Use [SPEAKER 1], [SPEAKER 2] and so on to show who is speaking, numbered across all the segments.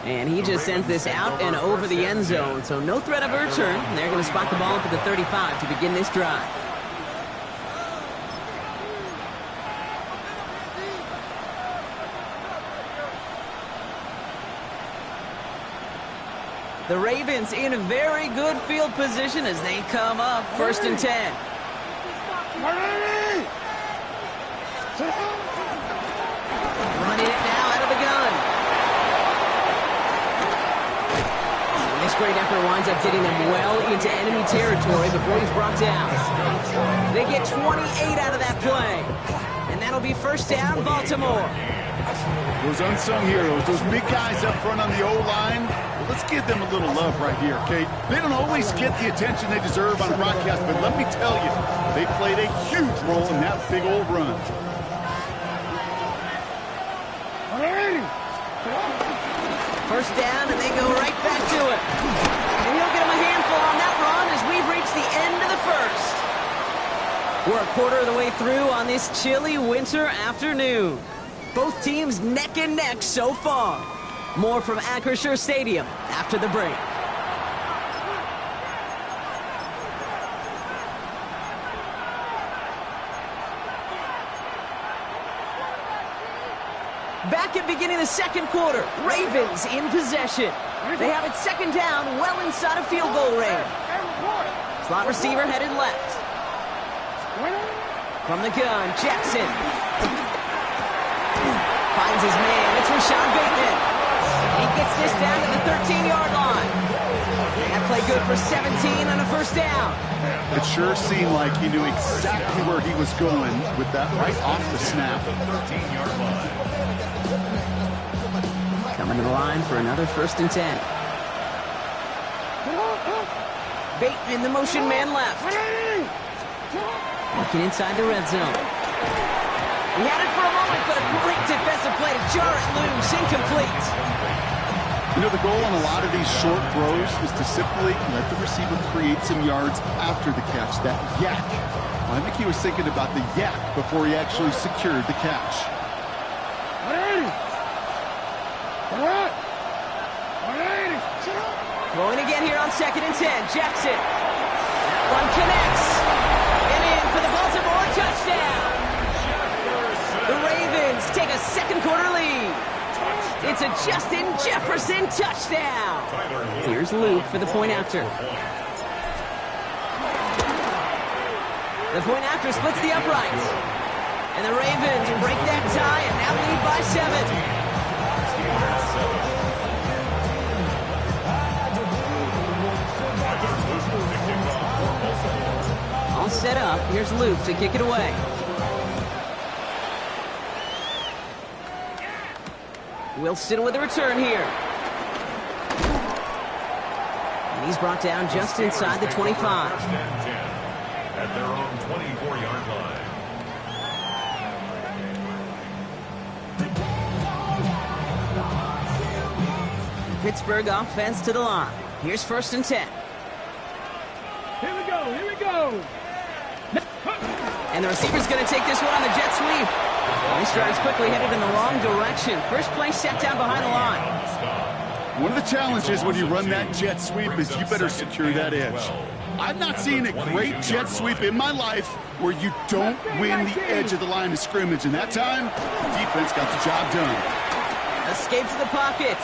[SPEAKER 1] And he just sends this out and over the end zone, so no threat of a return. They're going to spot the ball up at the 35 to begin this drive. The Ravens in a very good field position as they come up 1st and 10. Running it now out of the gun. This great effort winds up getting them well into enemy territory before he's brought down. They get 28 out of that play. And that'll be 1st down, Baltimore.
[SPEAKER 2] Those unsung heroes, those big guys up front on the O-line, well, let's give them a little love right here, okay? They don't always get the attention they deserve on a broadcast, but let me tell you, they played a huge role in that big old run.
[SPEAKER 1] First down, and they go right back to it. And he'll get him a handful on that run as we've reached the end of the first. We're a quarter of the way through on this chilly winter afternoon. Both teams neck and neck so far. More from Acrisure Stadium after the break. Back at beginning of the second quarter, Ravens in possession. They have it 2nd down, well inside of field goal range. Slot receiver headed left. From the gun, Jackson. Finds his man, it's Rashad Bateman. He gets this down to the 13-yard line. That play good for 17 on a 1st down.
[SPEAKER 2] It sure seemed like he knew exactly where he was going with that right off the snap.
[SPEAKER 1] Coming to the line for another 1st and 10. Bateman, the motion man left. Looking inside the red zone. He had it for a moment, but a great defensive play to jar it loose, incomplete.
[SPEAKER 2] You know, the goal on a lot of these short throws is to simply let the receiver create some yards after the catch, that yak. I think he was thinking about the yak before he actually secured the catch.
[SPEAKER 1] Throwing again here on 2nd and 10. Jackson. That one connects. And in for the Baltimore touchdown. The Ravens take a 2nd quarter lead. It's a Justin Jefferson touchdown. Here's Luke for the point after. The point after splits the uprights. And the Ravens break that tie and now lead by 7. All set up. Here's Luke to kick it away. Wilson with a return here. And he's brought down just inside the 25.
[SPEAKER 3] At their own 24-yard line.
[SPEAKER 1] Pittsburgh offense to the line. Here's 1st and 10.
[SPEAKER 4] Here we go.
[SPEAKER 1] And the receiver's going to take this one on the jet sweep. This drive's quickly headed in the wrong direction. First play set down behind the line.
[SPEAKER 2] One of the challenges when you run that jet sweep is you better secure that edge. I've not seen a great jet sweep in my life where you don't win the edge of the line of scrimmage. And that time, the defense got the job done.
[SPEAKER 1] Escapes the pocket.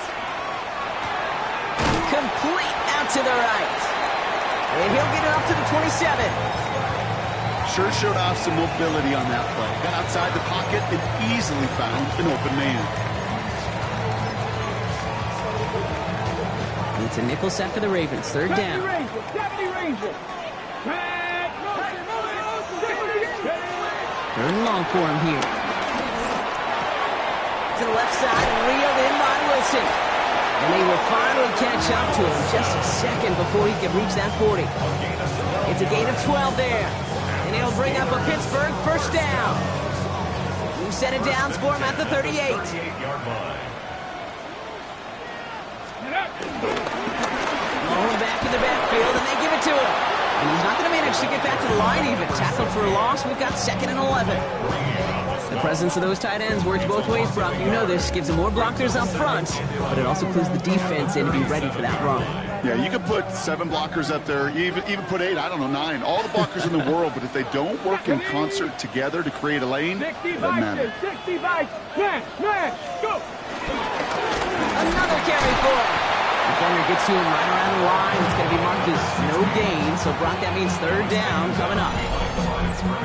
[SPEAKER 1] Complete out to the right. And he'll get it up to the 27.
[SPEAKER 2] Sure showed off some mobility on that play. Got outside the pocket and easily found an open man.
[SPEAKER 1] It's a nickel set for the Ravens. 3rd down. Third and long for him here. To the left side and reeled in by Wilson. And they will finally catch up to him just a second before he can reach that 40. It's a gain of 12 there. And it'll bring up a Pittsburgh 1st down. New set of downs for him at the 38. Rolling back in the backfield, and they give it to him. And he's not going to managed to get back to the line even. Tackled for a loss. We've got 2nd and 11. The presence of those tight ends works both ways, Brock. You know this. Gives them more blockers up front, but it also clues the defense in to be ready for that run.
[SPEAKER 2] Yeah, you can put 7 blockers up there, even put 8, I don't know, 9. All the blockers in the world, but if they don't work in concert together to create a lane, it doesn't matter.
[SPEAKER 4] 65, smash, go!
[SPEAKER 1] Another carry for him. Defender gets to him right around the line. It's going to be marked as no gain. So, Brock, that means 3rd down coming up.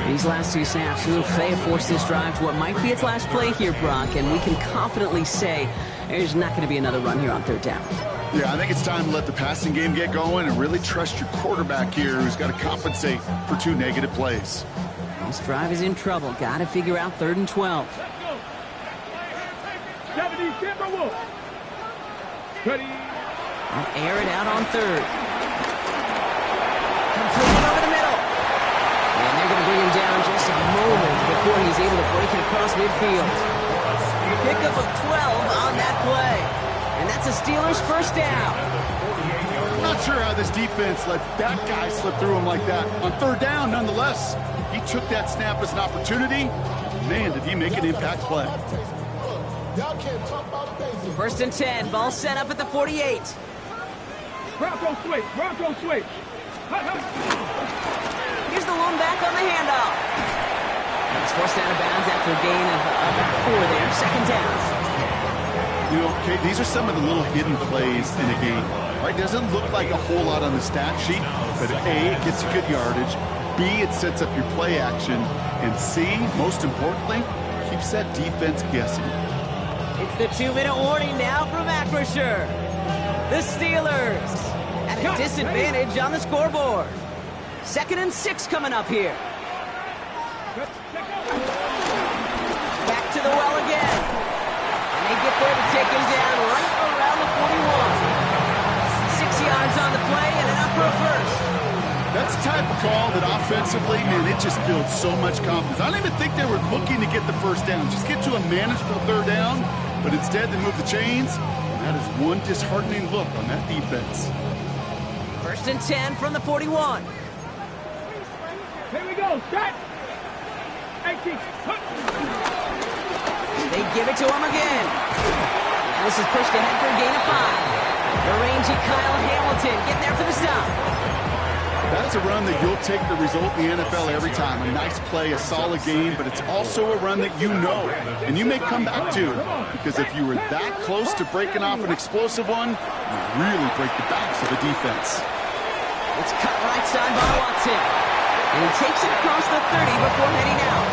[SPEAKER 1] These last 2 snaps, they have forced this drive to what might be its last play here, Brock, and we can confidently say there's not going to be another run here on 3rd down.
[SPEAKER 2] Yeah, I think it's time to let the passing game get going and really trust your quarterback here, who's got to compensate for 2 negative plays.
[SPEAKER 1] This drive is in trouble. Got to figure out 3rd and 12.
[SPEAKER 4] Let's go. 70 Timberwolves. Ready.
[SPEAKER 1] I'll air it out on 3rd. Completed over the middle. And they're going to bring him down just a moment before he's able to break it across midfield. Pickup of 12 on that play. And that's a Steelers 1st down.
[SPEAKER 2] I'm not sure how this defense let that guy slip through him like that. On 3rd down, nonetheless, he took that snap as an opportunity. Man, did he make an impact play.
[SPEAKER 1] 1st and 10. Ball set up at the 48.
[SPEAKER 4] Bronco switch.
[SPEAKER 1] Here's the lone back on the handoff. And it's forced out of bounds after a gain of about 4 there. 2nd down.
[SPEAKER 2] You know, Kate, these are some of the little hidden plays in a game. Right? Doesn't look like a whole lot on the stat sheet, but A, it gets you good yardage. B, it sets up your play action. And C, most importantly, keeps that defense guessing.
[SPEAKER 1] It's the 2-minute warning now from Acrisure. The Steelers at a disadvantage on the scoreboard. 2nd and 6 coming up here. Back to the well again. And they get there to take him down right around the 41. 6 yards on the play and enough for a 1st.
[SPEAKER 2] That's the type of call that offensively, man, it just builds so much confidence. I don't even think they were looking to get the 1st down. Just get to a manageable 3rd down, but instead they move the chains. And that is one disheartening look on that defense.
[SPEAKER 1] 1st and 10 from the 41.
[SPEAKER 4] Here we go, set. 18.
[SPEAKER 1] They give it to him again. And this is pushed ahead for a gain of 5. The rangy Kyle Hamilton getting there for the stop.
[SPEAKER 2] That's a run that you'll take the result in the NFL every time. A nice play, a solid game, but it's also a run that you know, and you may come back to, because if you were that close to breaking off an explosive one, you really break the backs of the defense.
[SPEAKER 1] It's cut right side by Watson, and he takes it across the 30 before heading out.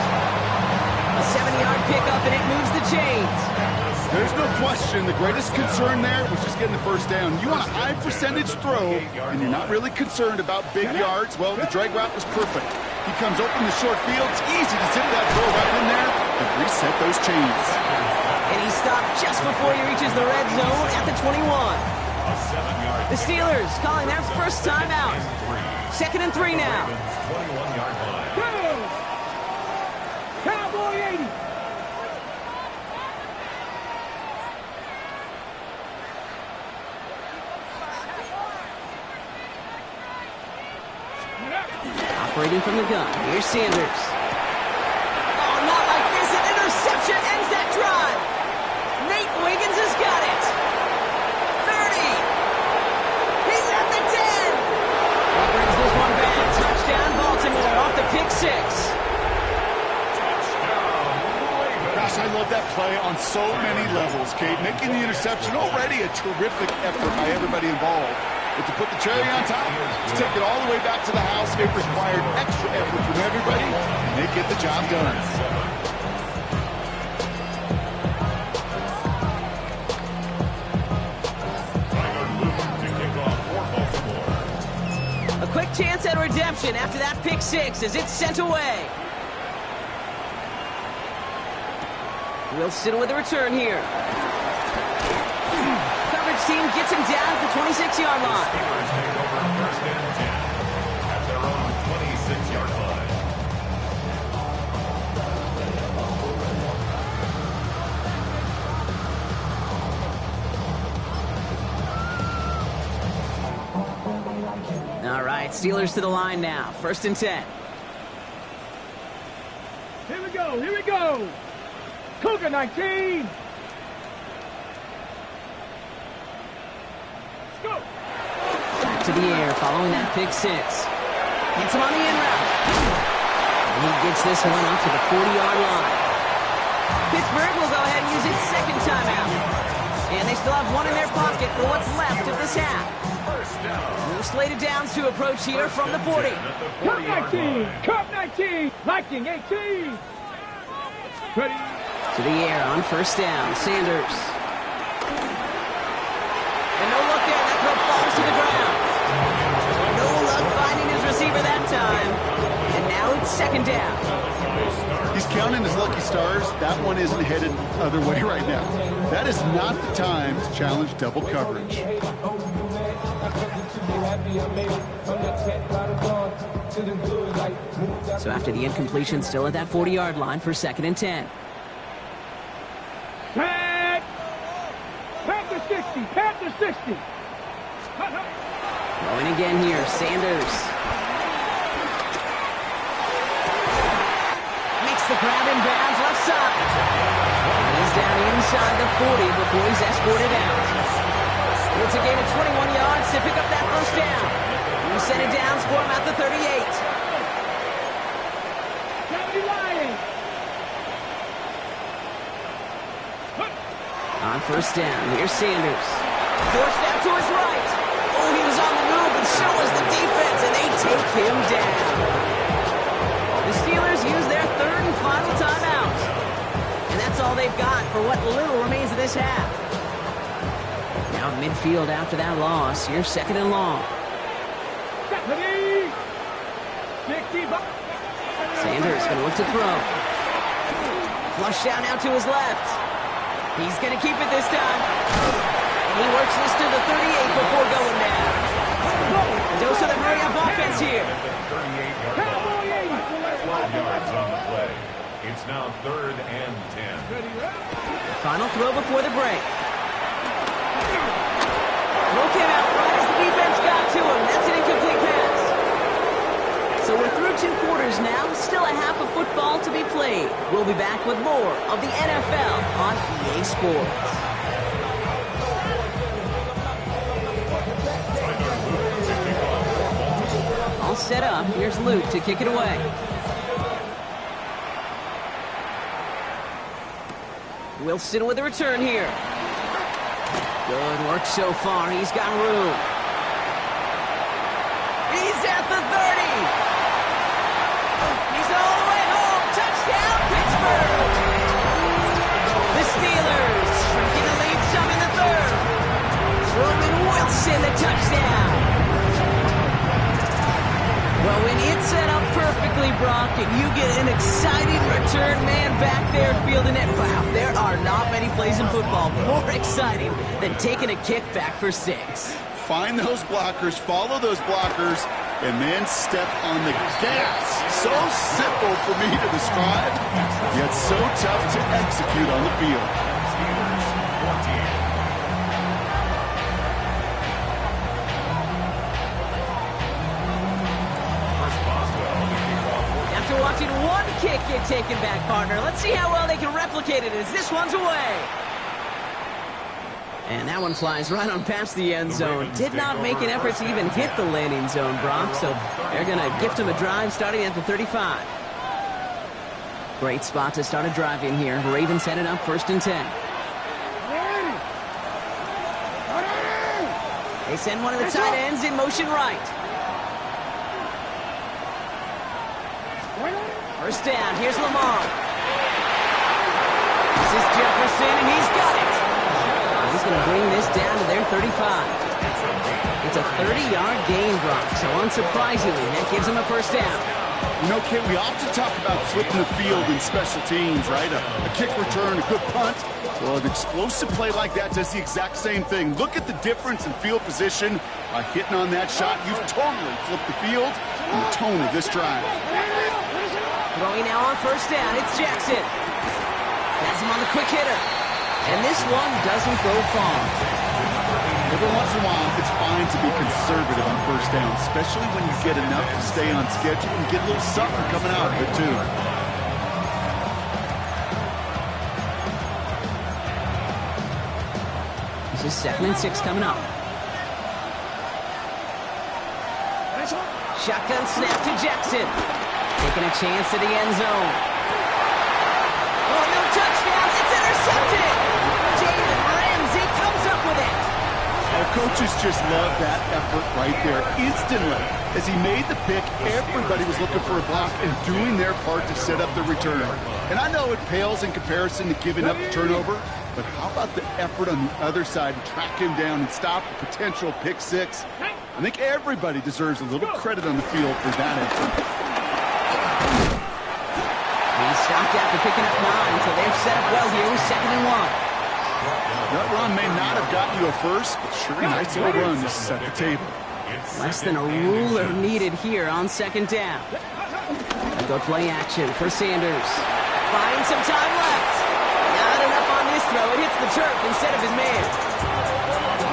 [SPEAKER 1] A 7-yard pickup, and it moves the chains.
[SPEAKER 2] There's no question. The greatest concern there was just getting the 1st down. You want a high percentage throw, and you're not really concerned about big yards. Well, the drag route was perfect. He comes open the short field. It's easy to zip that throw right in there and reset those chains.
[SPEAKER 1] And he stopped just before he reaches the red zone at the 21. The Steelers calling their 1st time out. 2nd and 3 now.
[SPEAKER 4] Go! Cowboy 80.
[SPEAKER 1] Operating from the gun. Here's Sanders. Oh, not like this. An interception ends that drive. Nate Wiggins has got it. 30. He's at the 10. He brings this one back. Touchdown Baltimore off the pick 6.
[SPEAKER 2] Gosh, I love that play on so many levels, Kate. Making the interception already a terrific effort by everybody involved. But to put the cherry on top, to take it all the way back to the house, it required extra effort from everybody, and they get the job done.
[SPEAKER 1] A quick chance at redemption after that pick 6 as it's sent away. Wilson with a return here. Coverage team gets him down at the 26-yard line.
[SPEAKER 3] Steelers take over 1st and 10 at their own 26-yard line.
[SPEAKER 1] All right, right, Steelers to the line now. 1st and 10.
[SPEAKER 4] Here we go. Here we go. Cougar 19. Let's go.
[SPEAKER 1] Back to the air following that pick 6. Gets him on the in route. And he gets this one up to the 40-yard line. Pittsburgh will go ahead and use its 2nd timeout. And they still have one in their pocket for what's left of this half. New slated downs to approach here from the 40.
[SPEAKER 4] Cup 19. Cup 19. Liking 18. Ready.
[SPEAKER 1] To the air on 1st down. Sanders. And no look there. That throw falls to the ground. No luck finding his receiver that time. And now it's 2nd down.
[SPEAKER 2] He's counting his lucky stars. That one isn't headed the other way right now. That is not the time to challenge double coverage.
[SPEAKER 1] So after the incompletion, still at that 40-yard line for 2nd and 10.
[SPEAKER 4] Pack. Panther 60. Panther 60.
[SPEAKER 1] Going again here, Sanders. Makes the grab in bounds left side. He's down inside the 40 before he's escorted out. It's a gain of 21 yards to pick up that 1st down. You send it down for him at the 38. On 1st down, here's Sanders. Forced out to his right. Oh, he was on the move, and so was the defense, and they take him down. The Steelers use their 3rd and final timeout. And that's all they've got for what little remains of this half. Now midfield after that loss. Here's 2nd and long. Sanders going to look to throw. Flush down out to his left. He's going to keep it this time. And he works this to the 38 before going down. Dose of the hurry-up offense here.
[SPEAKER 3] 12 yards on the play. It's now 3rd and 10.
[SPEAKER 1] Final throw before the break. Throw came out right as the defense got to him. That's an incomplete pass. So we're through 2 quarters now. Still a half of football to be played. We'll be back with more of the NFL on EA Sports. All set up. Here's Luke to kick it away. Wilson with a return here. Good work so far. He's got room. He's at the 30. He's all the way home. Touchdown, Pittsburgh. The Steelers shrinking the lead some in the 3rd. Roman Wilson, the touchdown. Well, when it's set up perfectly, Brock, and you get an exciting return man back there fielding it, wow, there are not many plays in football more exciting than taking a kick back for 6.
[SPEAKER 2] Find those blockers, follow those blockers, and then step on the gas. So simple for me to describe, yet so tough to execute on the field.
[SPEAKER 1] After watching one kick get taken back, partner, let's see how well they can replicate it as this one's away. And that one flies right on past the end zone. Did not make an effort to even hit the landing zone, Brock, so they're going to gift him a drive starting at the 35. Great spot to start a drive in here. Ravens headed up 1st and 10. They send one of the tight ends in motion right. 1st down, here's Lamar. This is Jefferson, and he's got it. He's going to bring this down to their 35. It's a 30-yard gain, Brock, so unsurprisingly, that gives him a 1st down.
[SPEAKER 2] You know, Kit, we often talk about flipping the field in special teams, right? A kick return, a good punt. Well, an explosive play like that does the exact same thing. Look at the difference in field position. By hitting on that shot, you've totally flipped the field and the tone of this drive.
[SPEAKER 1] Throwing now on 1st down, it's Jackson. Has him on the quick hitter. And this one doesn't go far.
[SPEAKER 2] Every once in a while, it's fine to be conservative on first down, especially when you get enough to stay on schedule and get a little something coming out of it, too.
[SPEAKER 1] This is 2nd and 6 coming up. Shotgun snap to Jackson. Taking a chance to the end zone. Oh, no touchdown. It's intercepted. Jalen Ramsey comes up with it.
[SPEAKER 2] Our coaches just love that effort right there. Instantly, as he made the pick, everybody was looking for a block and doing their part to set up the return. And I know it pales in comparison to giving up the turnover, but how about the effort on the other side to track him down and stop a potential pick six? I think everybody deserves a little credit on the field for that effort.
[SPEAKER 1] He stopped after picking up 9, so they've set up well here with 2nd and 1.
[SPEAKER 2] That run may not have gotten you a first, but sure a nice little run to set the table.
[SPEAKER 1] Less than a ruler needed here on 2nd down. They'll go play action for Sanders. Finds some time left. Not enough on this throw. It hits the turf instead of his man.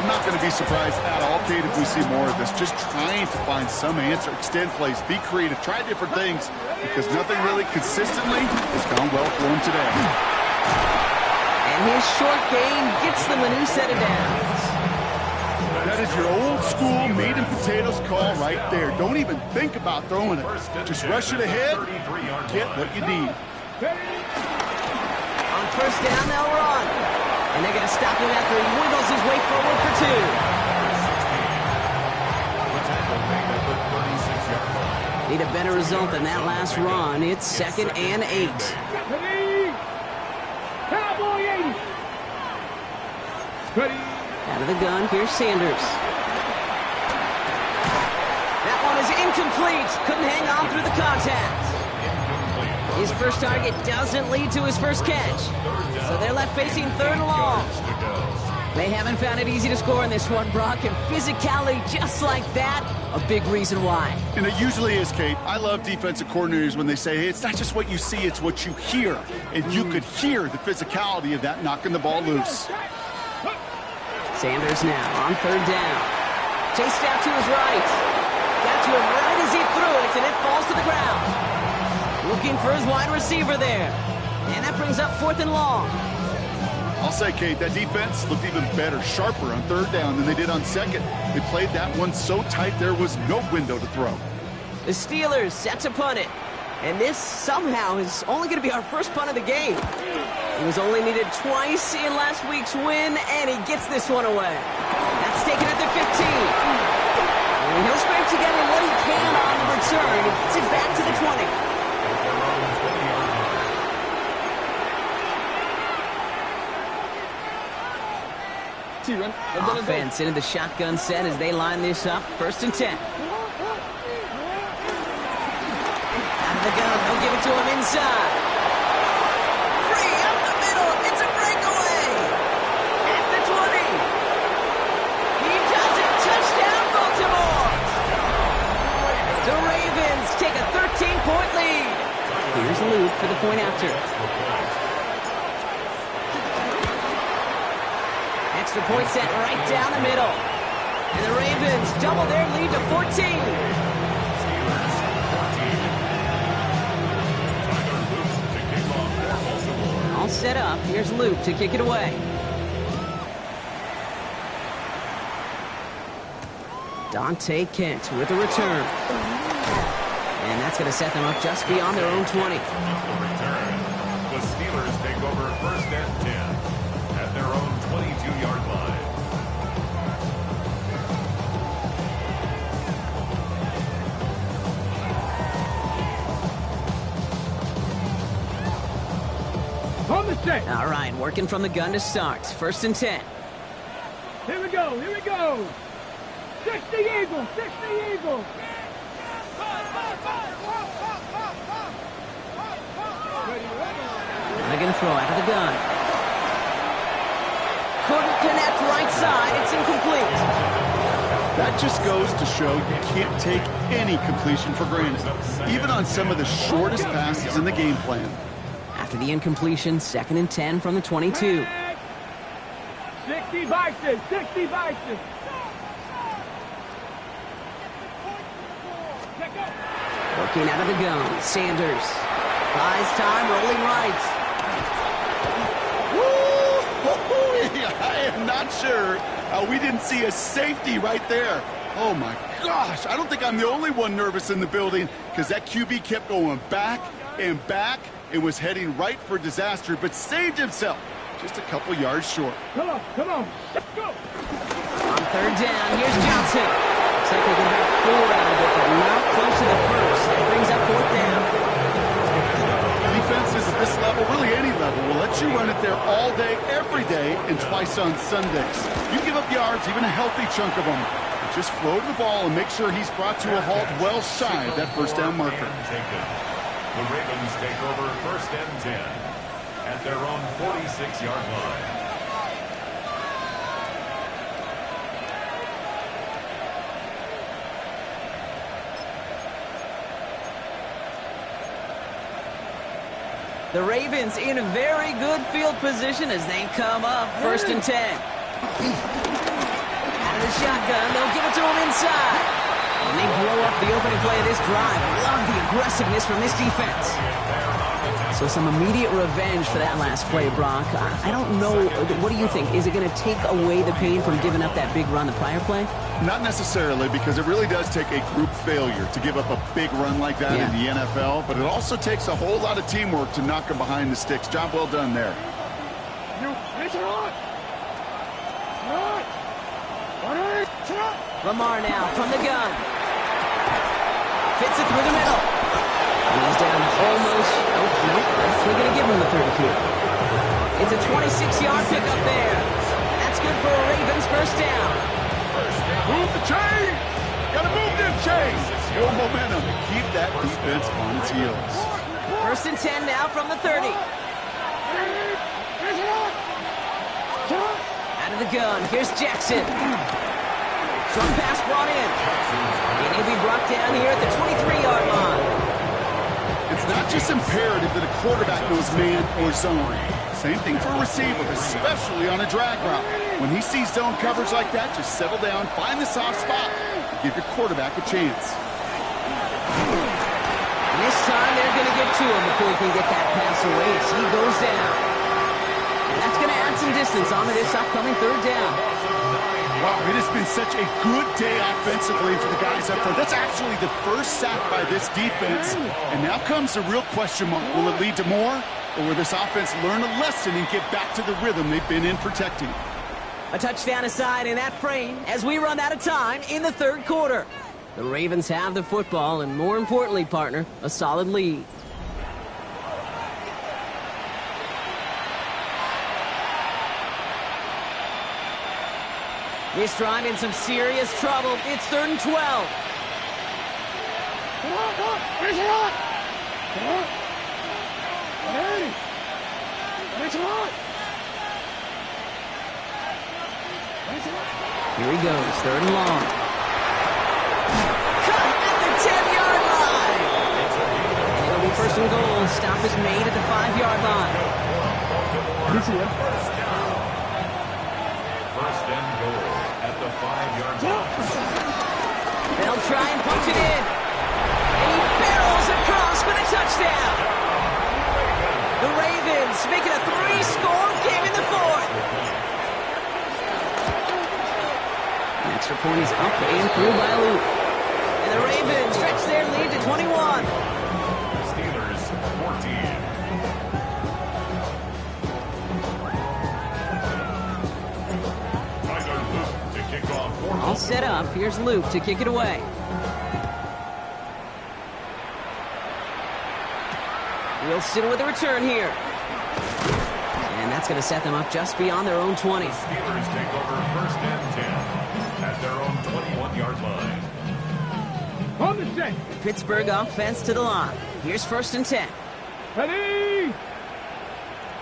[SPEAKER 2] I'm not going to be surprised at all, Kate, if we see more of this. Just trying to find some answer, extend plays, be creative, try different things, because nothing really consistently has gone well for him today.
[SPEAKER 1] And his short game gets them a new set of downs.
[SPEAKER 2] That is your old school meat and potatoes call right there. Don't even think about throwing it. Just rush it ahead, get what you need.
[SPEAKER 1] On 1st down, they'll run. And they're going to stop him after he wiggles his way forward for 2. Need a better result than that last run. It's 2nd and 8.
[SPEAKER 4] Cowboy 80. Ready.
[SPEAKER 1] Out of the gun, here's Sanders. That one is incomplete. Couldn't hang on through the contact. His first target doesn't lead to his first catch. So they're left facing 3rd and long. They haven't found it easy to score in this one, Brock, and physicality just like that, a big reason why.
[SPEAKER 2] And it usually is, Kate. I love defensive coordinators when they say, hey, it's not just what you see, it's what you hear. And you could hear the physicality of that knocking the ball loose.
[SPEAKER 1] Sanders now on 3rd down. Chased out to his right. Got to him right as he threw it, and it falls to the ground. Looking for his wide receiver there. And that brings up 4th and long.
[SPEAKER 2] I'll say, Kate, that defense looked even better, sharper on 3rd down than they did on 2nd. They played that one so tight there was no window to throw.
[SPEAKER 1] The Steelers set to punt it. And this somehow is only going to be our first punt of the game. He was only needed twice in last week's win, and he gets this one away. That's taken at the 15. And he'll scrape together what he can on the return. He gets it back to the 20. Offense into the shotgun set as they line this up. 1st and 10. Out of the gun, they'll give it to him inside. Free up the middle. It's a breakaway. At the 20. He does it. Touchdown, Baltimore. The Ravens take a 13-point lead. Here's Luke for the point after. Extra point set right down the middle. And the Ravens double their lead to 14. All set up. Here's Luke to kick it away. Dante Kent with a return. And that's going to set them up just beyond their own 20.
[SPEAKER 3] The Steelers take over 1st and 10 at their own 22-yard line.
[SPEAKER 4] On the set.
[SPEAKER 1] All right, working from the gun to start. 1st and 10.
[SPEAKER 4] Here we go. Here we go. 60 Eagles. 60 Eagles.
[SPEAKER 1] They're going to throw out of the gun. Couldn't connect right side. It's incomplete.
[SPEAKER 2] That just goes to show you can't take any completion for granted, even on some of the shortest passes in the game plan.
[SPEAKER 1] After the incompletion, 2nd and 10 from the 22.
[SPEAKER 4] 60 Bison, 60 Bison.
[SPEAKER 1] Working out of the gun. Sanders buys time, rolling right.
[SPEAKER 2] Woo! I am not sure how we didn't see a safety right there. Oh my gosh, I don't think I'm the only one nervous in the building because that QB kept going back and back and was heading right for disaster, but saved himself just a couple yards short.
[SPEAKER 4] Come on, let's go.
[SPEAKER 1] On third down, here's Johnson. Looks like they get about 4 out of it, but not close to the first. That brings up fourth down.
[SPEAKER 2] Defenses at this level, really any level, will let you run it there all day, every day, and twice on Sundays. You give up yards, even a healthy chunk of them. Just throw the ball and make sure he's brought to a halt well shy of that first down marker.
[SPEAKER 3] The Ravens take over first and 10 at their own 46-yard line.
[SPEAKER 1] The Ravens in a very good field position as they come up first and 10. Out of the shotgun, they'll give it to him inside. And they blow up the opening play of this drive. Love the aggressiveness from this defense. So some immediate revenge for that last play, Brock. I don't know. What do you think? Is it going to take away the pain from giving up that big run the prior play?
[SPEAKER 2] Not necessarily, because it really does take a group failure to give up a big run like that in the NFL, but it also takes a whole lot of teamwork to knock them behind the sticks. Job well done there.
[SPEAKER 1] Lamar now from the gun. Fits it through the middle. And he's down almost. Nope. We're going to give him the 30 here. It's a 26-yard pickup there. And that's good for a Ravens first down.
[SPEAKER 2] Move the chains! Gotta move them chains! More momentum to keep that defense on its heels.
[SPEAKER 1] First and 10 now from the 30. Out of the gun. Here's Jackson. Strong pass brought in. And he'll be brought down here at the 23-yard line.
[SPEAKER 2] It's not just imperative that a quarterback knows man or zone. Same thing for a receiver, especially on a drag route. When he sees zone coverage like that, just settle down, find the soft spot, and give your quarterback a chance.
[SPEAKER 1] And this time they're going to get to him before he can get that pass away as he goes down. And that's going to add some distance onto this upcoming third down.
[SPEAKER 2] Wow, it has been such a good day offensively for the guys up front. That's actually the first sack by this defense. And now comes the real question mark. Will it lead to more? Or will this offense learn a lesson and get back to the rhythm they've been in protecting?
[SPEAKER 1] A touchdown aside in that frame as we run out of time in the third quarter. The Ravens have the football and, more importantly, partner, a solid lead. This drive in some serious trouble. It's 3rd and 12.
[SPEAKER 4] Come on. Finish it on. Come on. Hey. Finish it on.
[SPEAKER 1] Here he goes, 3rd and long. Cut at the 10-yard line. And it'll be 1st and goal. Stop is made at the 5-yard line.
[SPEAKER 3] First and goal at the 5-yard line.
[SPEAKER 1] They'll try and punch it in. And he barrels across for the touchdown. The Ravens making a 3-score game in the 4th. The extra point is up and through by Luke. And the Ravens stretch their lead to 21.
[SPEAKER 3] Steelers 14.
[SPEAKER 1] All set up. Here's Luke to kick it away. Wilson with a return here. And that's going to set them up just beyond their own 20.
[SPEAKER 3] The Steelers take over 1st and 10 at their own 21-yard line.
[SPEAKER 4] On the set.
[SPEAKER 1] Pittsburgh offense to the line. Here's 1st and 10.
[SPEAKER 4] Ready?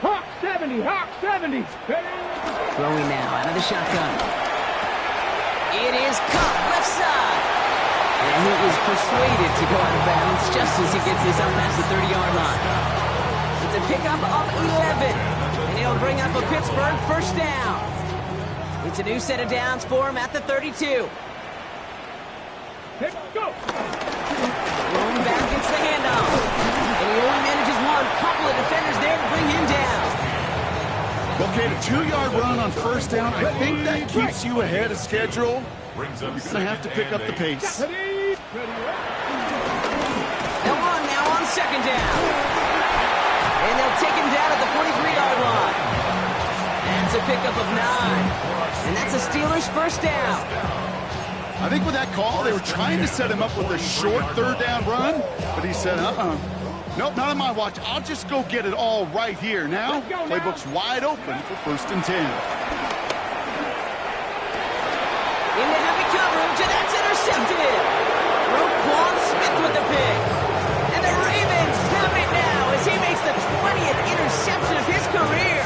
[SPEAKER 4] Hawk 70. Hawk 70. Ready?
[SPEAKER 1] Throwing now out of the shotgun. It is Kupp left side. And he is persuaded to go out of bounds just as he gets this up past the 30-yard line. It's a pickup of 11. And it'll bring up a Pittsburgh first down. It's a new set of downs for him at the 32.
[SPEAKER 4] Hey, go.
[SPEAKER 1] Rolling back against the handoff. And he only manages one. Couple of defenders there to bring him down.
[SPEAKER 2] Okay, a 2-yard run on first down. I think that keeps you ahead of schedule. You're going to have to pick up the pace.
[SPEAKER 4] Ready.
[SPEAKER 1] They'll run now on second down. And they'll take him down at the 43-yard line. That's a pickup of 9. And that's a Steelers first down.
[SPEAKER 2] I think with that call, they were trying to set him up with a short third down run, but he said, nope, not on my watch. I'll just go get it all right here. Now, playbook's wide open for 1st and 10.
[SPEAKER 1] Into heavy coverage, and that's intercepted. Roquan Smith with the pick. And the Ravens have it now as he makes the 20th interception of his career.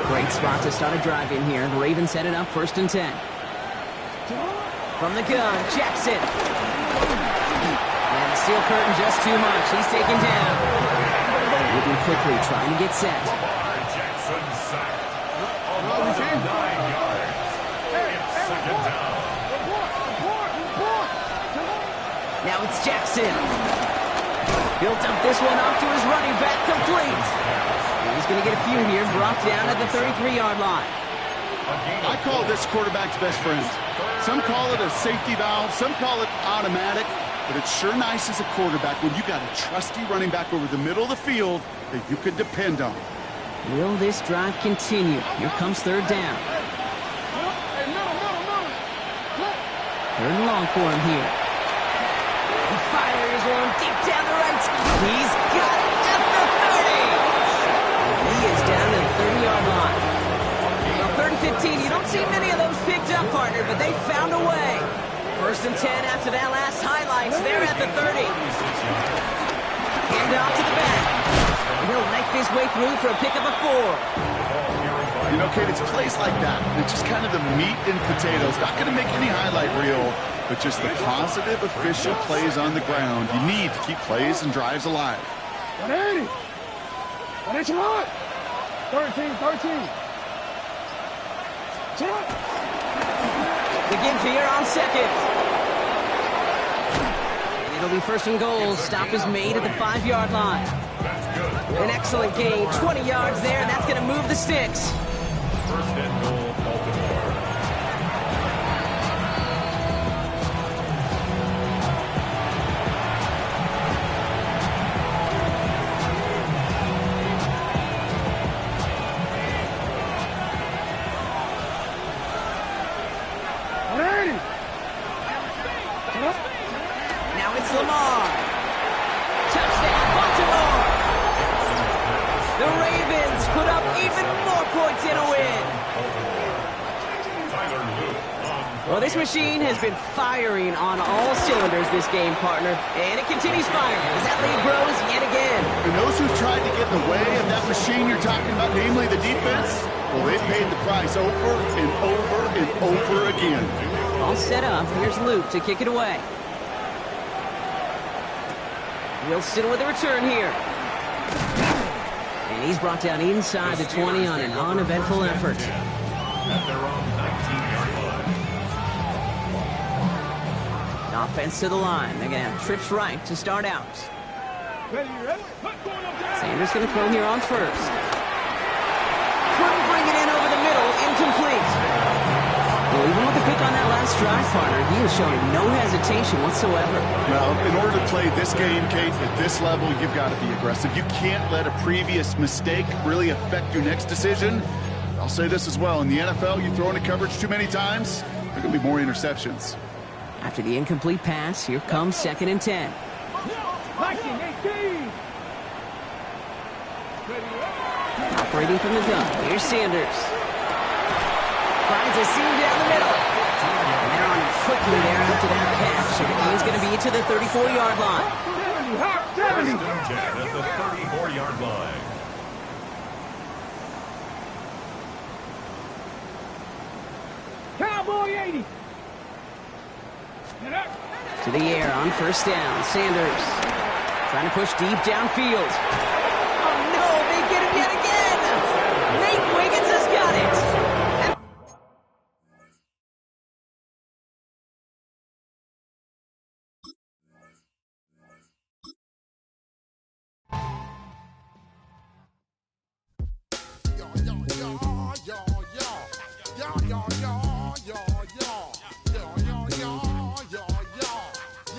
[SPEAKER 1] Great spot to start a drive in here. The Ravens set it up 1st and 10. From the gun, Jackson. And the steel curtain just too much. He's taken down. Moving quickly, trying to get set.
[SPEAKER 3] Jackson sacked. Almost 9 yards. It's 2nd down.
[SPEAKER 1] Now it's Jackson. Built up this one off to his running back, complete. And he's going to get a few here, brought down at the 33-yard line.
[SPEAKER 2] I call this quarterback's best friend. Some call it a safety valve, some call it automatic, but it's sure nice as a quarterback when you got a trusty running back over the middle of the field that you can depend on.
[SPEAKER 1] Will this drive continue? Here comes 3rd down. 3rd and long for him here. He fires one deep down the right side. He's got it at the 30. He is down to the 30-yard line. Well, 3rd and 15, you don't see many of those picked up, partner, but they found a way. 1st and 10 after that last highlights. They're at the 30. Hand off to the back. And he'll knife his way through for a pickup of 4.
[SPEAKER 2] You know, Kate, it's plays like that. It's just kind of the meat and potatoes. Not going to make any highlight reel, but just the positive, efficient plays on the ground. You need to keep plays and drives alive.
[SPEAKER 4] 180. 13.
[SPEAKER 1] The give here on 2nd. And it'll be 1st and goal. Stop is made at the 5-yard line. An excellent gain. 20 yards there, and that's going to move the sticks.
[SPEAKER 3] 1st and goal, Baltimore.
[SPEAKER 1] Now it's Lamar. Touchdown, Baltimore. The Ravens put up even more points in a win. Well, this machine has been firing on all cylinders this game, partner. And it continues firing as that lead grows yet again.
[SPEAKER 2] And those who've tried to get in the way of that machine you're talking about, namely the defense, well, they've paid the price over and over and over again.
[SPEAKER 1] All set up. Here's Luke to kick it away. Wilson with a return here. And he's brought down inside the 20 on an uneventful effort.
[SPEAKER 3] At their own 19-yard line.
[SPEAKER 1] Offense to the line. They're going to have trips right to start out. Sanders going to throw here on 1st. Couldn't bring it in over the middle. Incomplete. Well, even with the pick on that last drive, partner, he was showing no hesitation whatsoever.
[SPEAKER 2] Well, in order to play this game, Kate, at this level, you've got to be aggressive. You can't let a previous mistake really affect your next decision. I'll say this as well. In the NFL, you throw into coverage too many times, there are going to be more interceptions.
[SPEAKER 1] After the incomplete pass, here comes 2nd and 10.
[SPEAKER 4] 19-18.
[SPEAKER 1] Operating from the gun, here's Sanders. Finds a seam down the middle. And they're on him quickly there after that catch. So the game's going to be to the 34-yard line.
[SPEAKER 3] 1st and 10 at the 34-yard line.
[SPEAKER 4] Cowboy 80.
[SPEAKER 1] To the air on 1st down. Sanders trying to push deep downfield.